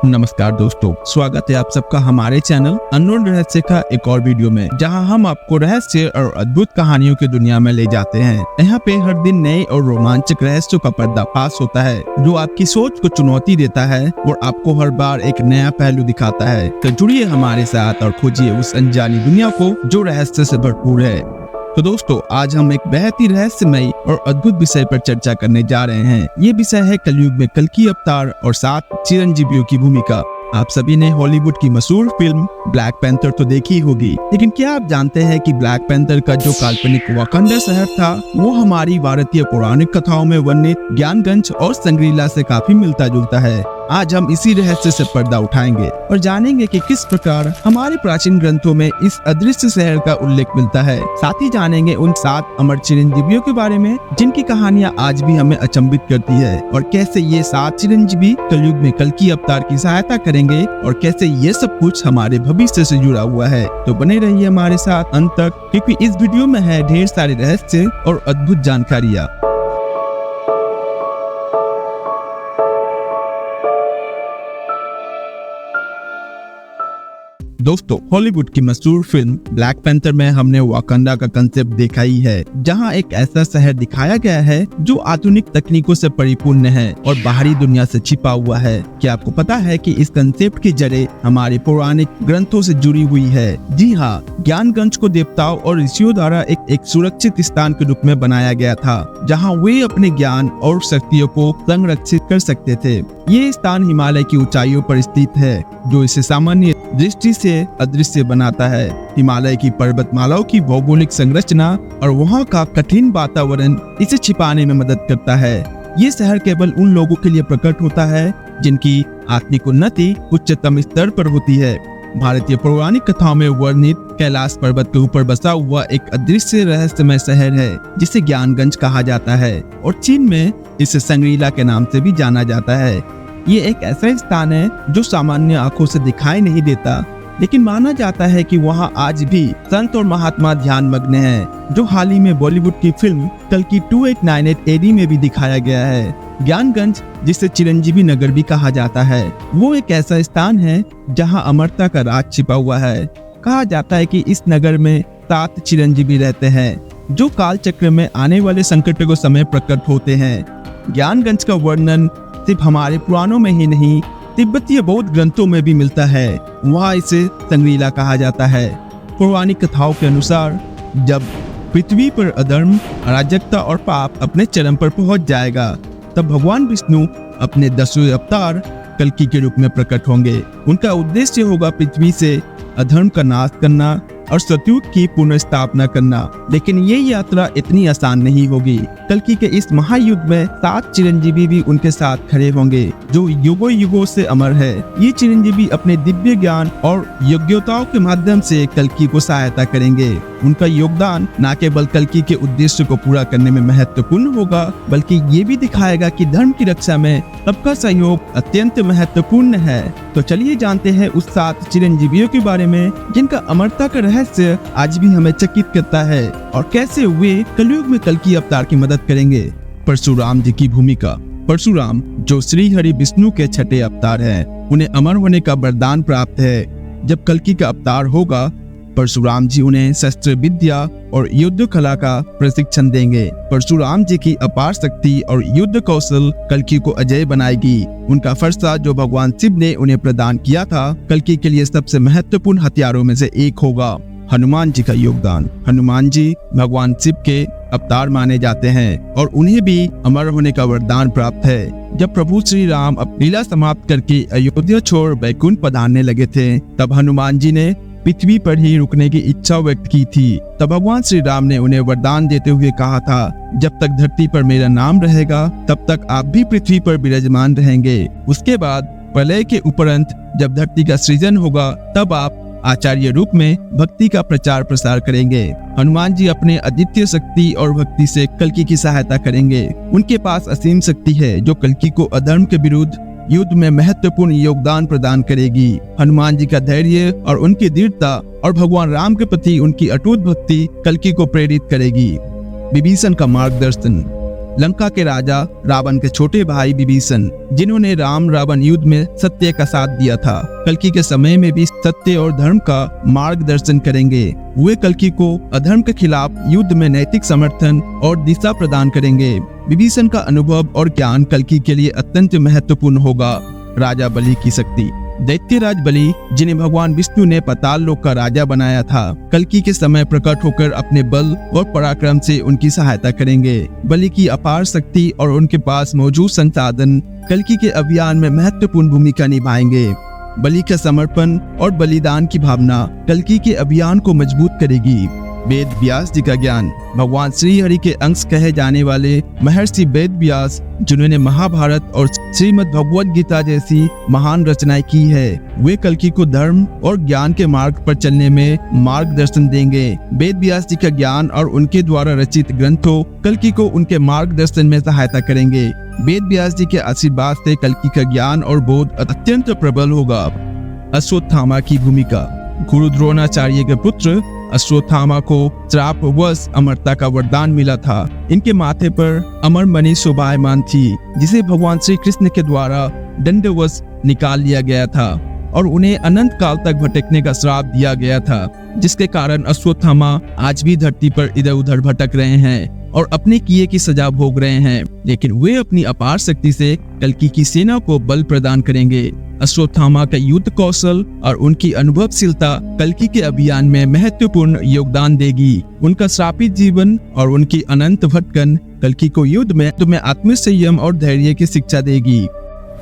नमस्कार दोस्तों, स्वागत है आप सबका हमारे चैनल अननोन रहस्य का एक और वीडियो में, जहां हम आपको रहस्य और अद्भुत कहानियों की दुनिया में ले जाते हैं। यहाँ पे हर दिन नए और रोमांचक रहस्यों का पर्दाफाश होता है, जो आपकी सोच को चुनौती देता है और आपको हर बार एक नया पहलू दिखाता है। तो जुड़िए हमारे साथ और खोजिए उस अनजानी दुनिया को जो रहस्य से भरपूर है। तो दोस्तों, आज हम एक बेहद ही रहस्यमयी और अद्भुत विषय पर चर्चा करने जा रहे हैं। ये विषय है कलयुग में कल्कि अवतार और 7 चिरंजीवियों की भूमिका। आप सभी ने हॉलीवुड की मशहूर फिल्म ब्लैक पैंथर तो देखी होगी, लेकिन क्या आप जानते हैं कि ब्लैक पैंथर का जो काल्पनिक वाकंडा शहर था, वो हमारी भारतीय पौराणिक कथाओं में वर्णित ज्ञानगंज और संग्रीला से काफी मिलता जुलता है। आज हम इसी रहस्य से पर्दा उठाएंगे और जानेंगे कि किस प्रकार हमारे प्राचीन ग्रंथों में इस अदृश्य शहर का उल्लेख मिलता है। साथ ही जानेंगे उन 7 अमर चिरंजीवियों के बारे में जिनकी कहानियां आज भी हमें अचंभित करती है, और कैसे ये 7 चिरंजीवी कलयुग में कल्कि अवतार की सहायता करेंगे और कैसे ये सब कुछ हमारे भविष्य से जुड़ा हुआ है। तो बने रहिए हमारे साथ अंत तक, क्योंकि इस वीडियो में है ढेर सारे रहस्य और अद्भुत जानकारियाँ। दोस्तों, हॉलीवुड की मशहूर फिल्म ब्लैक पैंथर में हमने वाकंडा का कंसेप्ट देखा ही है, जहां एक ऐसा शहर दिखाया गया है जो आधुनिक तकनीकों से परिपूर्ण है और बाहरी दुनिया से छिपा हुआ है। क्या आपको पता है कि इस कंसेप्ट की जड़ें हमारे पौराणिक ग्रंथों से जुड़ी हुई है? जी हाँ, ज्ञानगंज को देवताओं और ऋषियों द्वारा एक सुरक्षित स्थान के रूप में बनाया गया था, जहाँ वे अपने ज्ञान और शक्तियों को संरक्षित कर सकते थे। ये स्थान हिमालय की ऊंचाइयों पर स्थित है, जो इसे सामान्य दृष्टि से अदृश्य बनाता है। हिमालय की पर्वतमालाओं की भौगोलिक संरचना और वहाँ का कठिन वातावरण इसे छिपाने में मदद करता है। ये शहर केवल उन लोगों के लिए प्रकट होता है जिनकी आत्मिक उन्नति उच्चतम स्तर पर होती है। भारतीय पौराणिक कथाओं में वर्णित कैलाश पर्वत के ऊपर बसा हुआ एक अदृश्य रहस्यमय शहर है, जिसे ज्ञानगंज कहा जाता है, और चीन में इसे संग्रीला के नाम से भी जाना जाता है। ये एक ऐसा स्थान है जो सामान्य आंखों से दिखाई नहीं देता, लेकिन माना जाता है कि वहाँ आज भी संत और महात्मा ध्यान मग्न हैं, जो हाल ही में बॉलीवुड की फिल्म कल्कि 2898 AD में भी दिखाया गया है। ज्ञानगंज, जिसे चिरंजीवी नगर भी कहा जाता है, वो एक ऐसा स्थान है जहाँ अमरता का राज छिपा हुआ है। कहा जाता है कि इस नगर में 7 चिरंजीवी रहते हैं, जो काल चक्र में आने वाले संकटों के समय प्रकट होते हैं। ज्ञानगंज का वर्णन सिर्फ हमारे पुराणों में ही नहीं, तिब्बतीय बौद्ध ग्रंथों में भी मिलता है। वहाँ इसे संग्रीला कहा जाता है। पौराणिक कथाओं के अनुसार जब पृथ्वी पर अधर्म, अराजकता और पाप अपने चरम पर पहुंच जाएगा, तब भगवान विष्णु अपने 10वें अवतार कल्कि के रूप में प्रकट होंगे। उनका उद्देश्य होगा पृथ्वी से अधर्म का नाश करना और सतयुग की पुनर्स्थापना करना। लेकिन ये यात्रा इतनी आसान नहीं होगी। कल्कि के इस महायुद्ध में 7 चिरंजीवी भी उनके साथ खड़े होंगे, जो युगों युगों से अमर है। ये चिरंजीवी अपने दिव्य ज्ञान और योग्यताओं के माध्यम से कल्कि को सहायता करेंगे। उनका योगदान न केवल कल्कि के उद्देश्य को पूरा करने में महत्वपूर्ण होगा, बल्कि ये भी दिखाएगा कि धर्म की रक्षा में सबका सहयोग अत्यंत महत्वपूर्ण है। तो चलिए जानते हैं उस 7 चिरंजीवियों के बारे में, जिनका अमरता का रहस्य आज भी हमें चकित करता है, और कैसे वे कलयुग में कल्कि अवतार की मदद करेंगे। परशुराम जी की भूमिका। परशुराम, जो श्री हरि विष्णु के 6ठे अवतार हैं, उन्हें अमर होने का वरदान प्राप्त है। जब कल्कि का अवतार होगा, परशुराम जी उन्हें शस्त्र विद्या और युद्ध कला का प्रशिक्षण देंगे। परशुराम जी की अपार शक्ति और युद्ध कौशल कल्कि को अजय बनाएगी। उनका फरसा, जो भगवान शिव ने उन्हें प्रदान किया था, कल्कि के लिए सबसे महत्वपूर्ण हथियारों में से एक होगा। हनुमान जी का योगदान। हनुमान जी भगवान शिव के अवतार माने जाते हैं, और उन्हें भी अमर होने का वरदान प्राप्त है। जब प्रभु श्री राम अपनी लीला समाप्त करके अयोध्या छोड़ बैकुंठ पधारने लगे थे, तब हनुमान जी ने पृथ्वी पर ही रुकने की इच्छा व्यक्त की थी। तब भगवान श्री राम ने उन्हें वरदान देते हुए कहा था, जब तक धरती पर मेरा नाम रहेगा, तब तक आप भी पृथ्वी पर विराजमान रहेंगे। उसके बाद प्रलय के उपरांत जब धरती का सृजन होगा, तब आप आचार्य रूप में भक्ति का प्रचार प्रसार करेंगे। हनुमान जी अपने अद्वितीय शक्ति और भक्ति से कल्कि की सहायता करेंगे। उनके पास असीम शक्ति है, जो कल्कि को अधर्म के विरुद्ध युद्ध में महत्वपूर्ण योगदान प्रदान करेगी। हनुमान जी का धैर्य और उनकी दृढ़ता और भगवान राम के प्रति उनकी अटूट भक्ति कल्कि को प्रेरित करेगी। विभीषण का मार्गदर्शन। लंका के राजा रावण के छोटे भाई विभीषण, जिन्होंने राम रावण युद्ध में सत्य का साथ दिया था, कल्कि के समय में भी सत्य और धर्म का मार्गदर्शन करेंगे। वे कल्कि को अधर्म के खिलाफ युद्ध में नैतिक समर्थन और दिशा प्रदान करेंगे। विभीषण का अनुभव और ज्ञान कल्कि के लिए अत्यंत महत्वपूर्ण होगा। राजा बलि की शक्ति। दैत्यराज बलि, जिन्हें भगवान विष्णु ने पाताल लोक का राजा बनाया था, कल्कि के समय प्रकट होकर अपने बल और पराक्रम से उनकी सहायता करेंगे। बलि की अपार शक्ति और उनके पास मौजूद संसाधन कल्कि के अभियान में महत्वपूर्ण भूमिका निभाएंगे। बलि का समर्पण और बलिदान की भावना कल्कि के अभियान को मजबूत करेगी। वेद व्यास जी का ज्ञान। भगवान श्री हरि के अंश कहे जाने वाले महर्षि वेद व्यास, जिन्होंने महाभारत और श्रीमद् भगवद गीता जैसी महान रचनाएं की है, वे कल्कि को धर्म और ज्ञान के मार्ग पर चलने में मार्गदर्शन देंगे। वेद व्यास जी का ज्ञान और उनके द्वारा रचित ग्रंथों कल्कि को उनके मार्गदर्शन में सहायता करेंगे। वेद व्यास जी के आशीर्वाद से कल्कि का ज्ञान और बोध अत्यंत प्रबल होगा। अश्वत्थामा की भूमिका। गुरु द्रोणाचार्य के पुत्र अश्वत्थामा को श्रापवश अमरता का वरदान मिला था। इनके माथे पर अमर मणि शोभायमान थी, जिसे भगवान श्री कृष्ण के द्वारा दंडवश निकाल लिया गया था और उन्हें अनंत काल तक भटकने का श्राप दिया गया था, जिसके कारण अश्वत्थामा आज भी धरती पर इधर उधर भटक रहे हैं और अपने किए की सजा भोग रहे हैं। लेकिन वे अपनी अपार शक्ति से कल्कि की सेना को बल प्रदान करेंगे। अश्वत्थामा का युद्ध कौशल और उनकी अनुभवशीलता कल्कि के अभियान में महत्वपूर्ण योगदान देगी। उनका श्रापित जीवन और उनकी अनंत भटकन कल्कि को युद्ध में आत्मसंयम और धैर्य की शिक्षा देगी।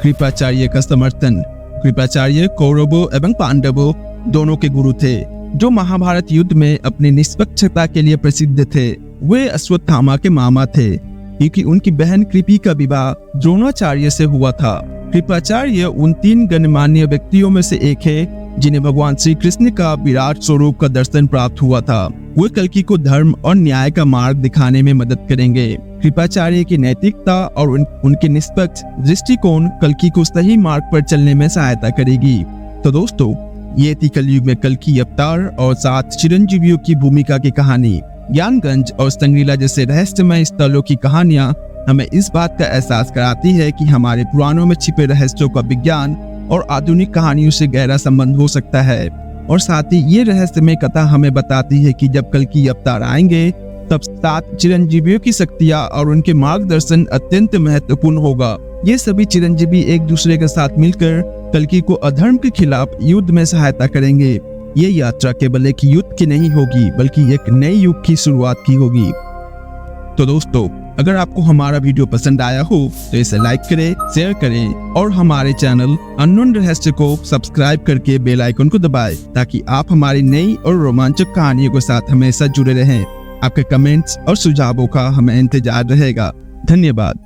कृपाचार्य का समर्थन। कृपाचार्य कौरवों एवं पांडवों दोनों के गुरु थे, जो महाभारत युद्ध में अपनी निष्पक्षता के लिए प्रसिद्ध थे। वे अश्वत्थामा के मामा थे, क्योंकि उनकी बहन कृपी का विवाह द्रोणाचार्य से हुआ था। कृपाचार्य उन 3 गणमान्य व्यक्तियों में से एक है, जिन्हें भगवान श्री कृष्ण का विराट स्वरूप का दर्शन प्राप्त हुआ था। वे कल्कि को धर्म और न्याय का मार्ग दिखाने में मदद करेंगे। कृपाचार्य की नैतिकता और उनके निष्पक्ष दृष्टिकोण कल्कि को सही मार्ग पर चलने में सहायता करेगी। तो दोस्तों, ये थी कलयुग में कल्कि अवतार और 7 चिरंजीवियों की भूमिका की कहानी। ज्ञानगंज और संग्रीला जैसे रहस्यमय स्थलों की कहानियां हमें इस बात का एहसास कराती है कि हमारे पुराणों में छिपे रहस्यों का विज्ञान और आधुनिक कहानियों से गहरा संबंध हो सकता है। और साथ ही ये रहस्यमय कथा हमें बताती है कि जब कल्कि अवतार आएंगे, तब 7 चिरंजीवियों की शक्तियां और उनके मार्गदर्शन अत्यंत महत्वपूर्ण होगा। ये सभी चिरंजीवी एक दूसरे के साथ मिलकर कल्कि को अधर्म के खिलाफ युद्ध में सहायता करेंगे। ये यात्रा केवल एक युद्ध की नहीं होगी, बल्कि एक नए युग की शुरुआत की होगी। तो दोस्तों, अगर आपको हमारा वीडियो पसंद आया हो तो इसे लाइक करें, शेयर करें और हमारे चैनल अननोन रहस्य को सब्सक्राइब करके बेल आइकन को दबाएं, ताकि आप हमारी नई और रोमांचक कहानियों के साथ हमेशा जुड़े रहें। आपके कमेंट्स और सुझावों का हमें इंतजार रहेगा। धन्यवाद।